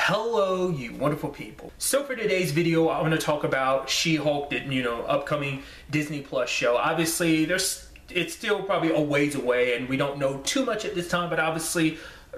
Hello, you wonderful people. So for today's video, I want to talk about She-Hulk, the upcoming Disney Plus show. Obviously, it's still probably a ways away, and we don't know too much at this time. But obviously,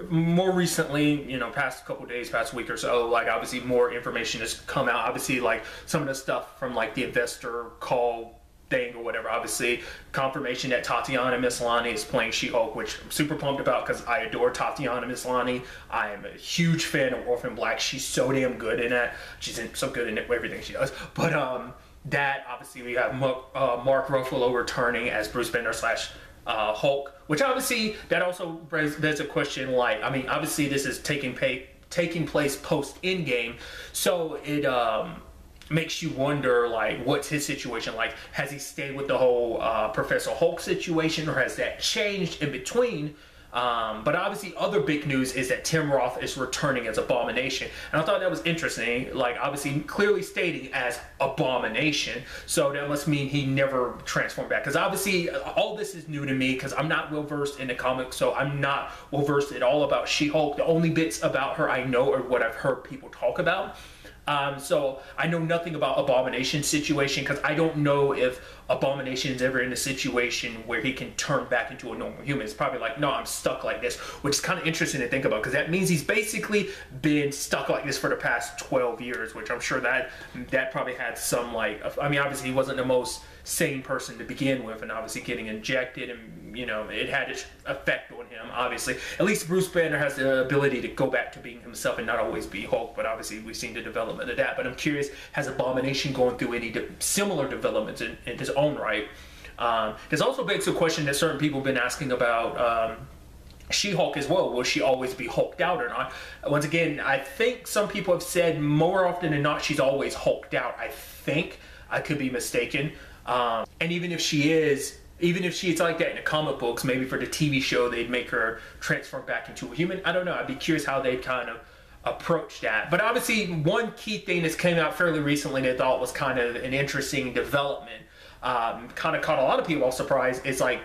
more recently, past couple days, past week or so, like obviously more information has come out. Obviously, like some of the stuff from like the investor call thing or whatever, obviously confirmation that Tatiana Maslany is playing She-Hulk, which I'm super pumped about because I adore Tatiana Maslany. I am a huge fan of Orphan Black. She's so damn good in that. She's so good in everything she does. But that obviously we have Mark Ruffalo returning as Bruce Banner slash Hulk, which obviously that also there's a question, like, I mean, obviously this is taking place post Endgame, so it makes you wonder, like, what's his situation like? Has he stayed with the whole Professor Hulk situation, or has that changed in between? But obviously other big news is that Tim Roth is returning as Abomination, and I thought that was interesting, like obviously clearly stating as Abomination, so that must mean he never transformed back, because obviously all this is new to me because I'm not well versed in the comics, so I'm not well versed at all about She-Hulk. The only bits about her I know are what I've heard people talk about. So I know nothing about Abomination's situation, because I don't know if Abomination is ever in a situation where he can turn back into a normal human. It's probably like, no, I'm stuck like this, which is kind of interesting to think about, because that means he's basically been stuck like this for the past 12 years, which I'm sure that probably had some, like, I mean, obviously he wasn't the most sane person to begin with, and obviously getting injected, and it had its effect on him. Obviously, at least Bruce Banner has the ability to go back to being himself and not always be Hulk, but obviously we've seen the development of that. But I'm curious, has Abomination gone through any similar developments in his own right? There's also begs the question that certain people have been asking about She-Hulk as well. Will she always be hulked out or not? Once again, I think some people have said more often than not she's always hulked out. I think I could be mistaken. And even if she's like that in the comic books, maybe for the TV show they'd make her transform back into a human. I don't know. I'd be curious how they'd kind of approach that. But obviously one key thing that's came out fairly recently that I thought was kind of an interesting development, kind of caught a lot of people off surprise, is like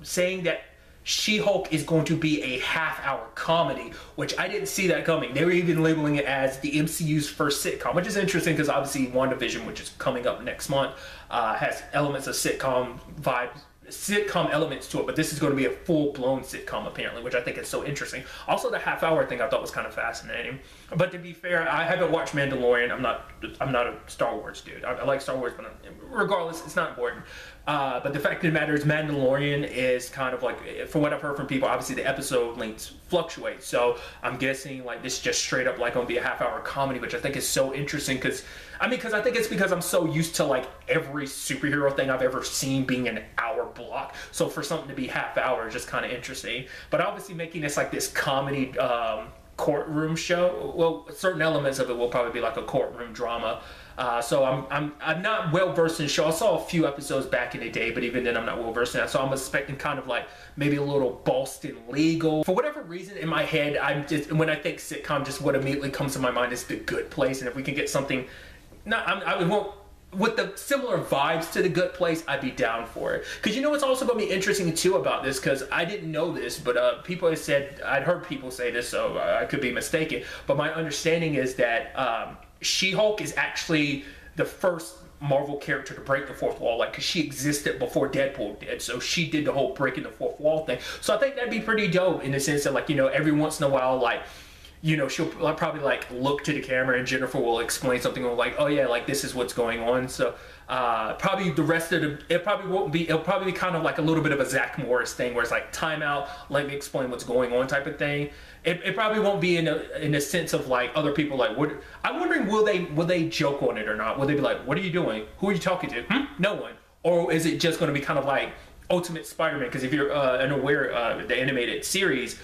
saying that She-Hulk is going to be a half-hour comedy, which I didn't see that coming. They were even labeling it as the MCU's first sitcom, which is interesting because obviously WandaVision, which is coming up next month, has elements of sitcom vibes, sitcom elements to it, but this is going to be a full-blown sitcom apparently, which I think is so interesting. Also, the half-hour thing I thought was kind of fascinating. But to be fair, I haven't watched Mandalorian. I'm not a Star Wars dude. I like Star Wars, but regardless, it's not important. But the fact of the matter is, Mandalorian is kind of like, from what I've heard from people, obviously the episode lengths fluctuate. So I'm guessing like this is just straight up like going to be a half-hour comedy, which I think is so interesting because I think it's because I'm so used to like every superhero thing I've ever seen being an hour block. So for something to be half hour is just kind of interesting. But obviously making this like this comedy courtroom show, well, certain elements of it will probably be like a courtroom drama. So I'm not well versed in the show. I saw a few episodes back in the day, but even then I'm not well versed in that. So I'm expecting kind of like maybe a little Boston legal. For whatever reason in my head, when I think sitcom, just what immediately comes to my mind is The Good Place. And if we can get something, with the similar vibes to The Good Place, I'd be down for it. Because it's also going to be interesting too about this, because I didn't know this, but people have said, I'd heard people say this, so I could be mistaken, but my understanding is that She-Hulk is actually the first Marvel character to break the fourth wall, like, because she existed before Deadpool did, so she did the whole breaking the fourth wall thing. So I think that'd be pretty dope in the sense that, like, every once in a while, like, she'll probably like look to the camera and Jennifer will explain something like, oh yeah, like this is what's going on. So probably the rest of it'll probably be kind of like a little bit of a Zach Morris thing where it's like, time out, let me explain what's going on type of thing. It probably won't be in a sense of like other people like, what, I'm wondering, will they joke on it or not? Will they be like, what are you doing? Who are you talking to? No one. Or is it just going to be kind of like Ultimate Spider-Man? Because if you're unaware, the animated series,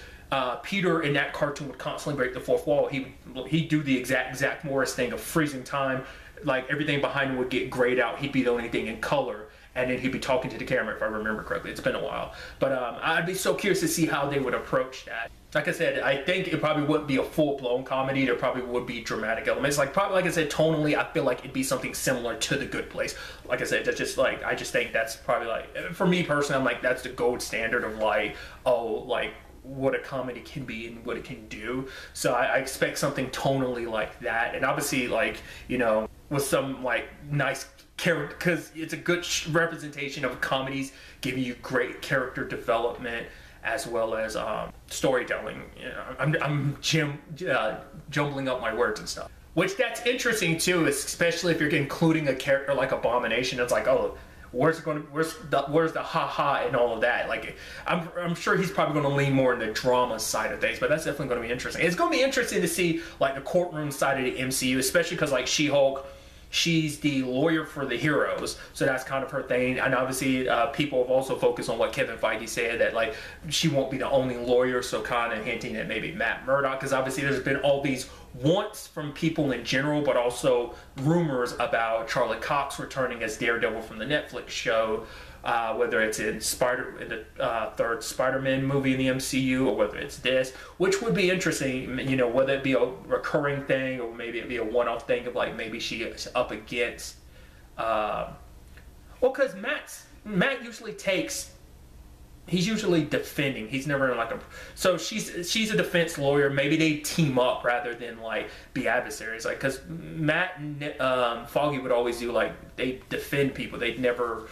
Peter in that cartoon would constantly break the fourth wall. He'd do the exact Zach Morris thing of freezing time, like everything behind him would get grayed out. He'd be the only thing in color, and then he'd be talking to the camera, if I remember correctly. It's been a while, but I'd be so curious to see how they would approach that. Like I said, I think it probably wouldn't be a full-blown comedy. There probably would be dramatic elements. Like I said, tonally, I feel like it'd be something similar to The Good Place. Like I said, that's just like, I just think that's probably like, for me personally, I'm like, that's the gold standard of like, oh, like, what a comedy can be and what it can do. So I expect something tonally like that, and obviously like, you know, with some like nice character, because it's a good representation of comedies giving you great character development as well as storytelling. You know, I'm jumbling up my words and stuff. Which that's interesting too, especially if you're including a character like Abomination. It's like, oh, where's the ha and all of that? Like, I'm sure he's probably going to lean more in the drama side of things, but that's definitely going to be interesting. It's going to be interesting to see like the courtroom side of the MCU, especially because like She-Hulk, she's the lawyer for the heroes, so that's kind of her thing. And obviously people have also focused on what Kevin Feige said, that like she won't be the only lawyer, so kind of hinting at maybe Matt Murdock, because obviously there's been all these wants from people in general, but also rumors about Charlie Cox returning as Daredevil from the Netflix show, whether it's in the third Spider-Man movie in the MCU, or whether it's this, which would be interesting, you know, whether it be a recurring thing or maybe it be a one-off thing of like maybe she is up against, well, because Matt usually takes, he's usually defending. He's never like so she's a defense lawyer. Maybe they team up rather than like be adversaries. Like, because Matt and Foggy would always do like, they defend people. They'd never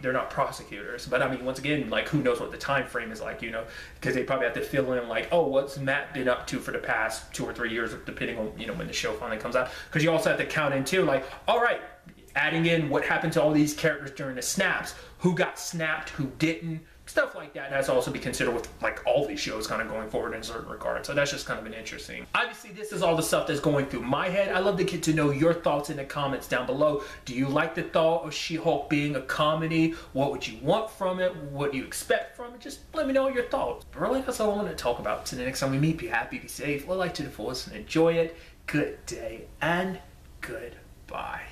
they're not prosecutors. But I mean, once again, like, who knows what the time frame is like, you know, because they probably have to fill in like, oh, what's Matt been up to for the past 2 or 3 years, depending on, you know, when the show finally comes out. Because you also have to count in too, like, all right, adding in what happened to all these characters during the snaps, who got snapped, who didn't. Stuff like that has to also be considered with like all these shows kind of going forward in certain regards. So that's just kind of an interesting. Obviously, this is all the stuff that's going through my head. I'd love to get to know your thoughts in the comments down below. Do you like the thought of She-Hulk being a comedy? What would you want from it? What do you expect from it? Just let me know your thoughts. But really, that's all I want to talk about. Till the next time we meet, be happy, be safe, live life to the fullest, and enjoy it. Good day and goodbye.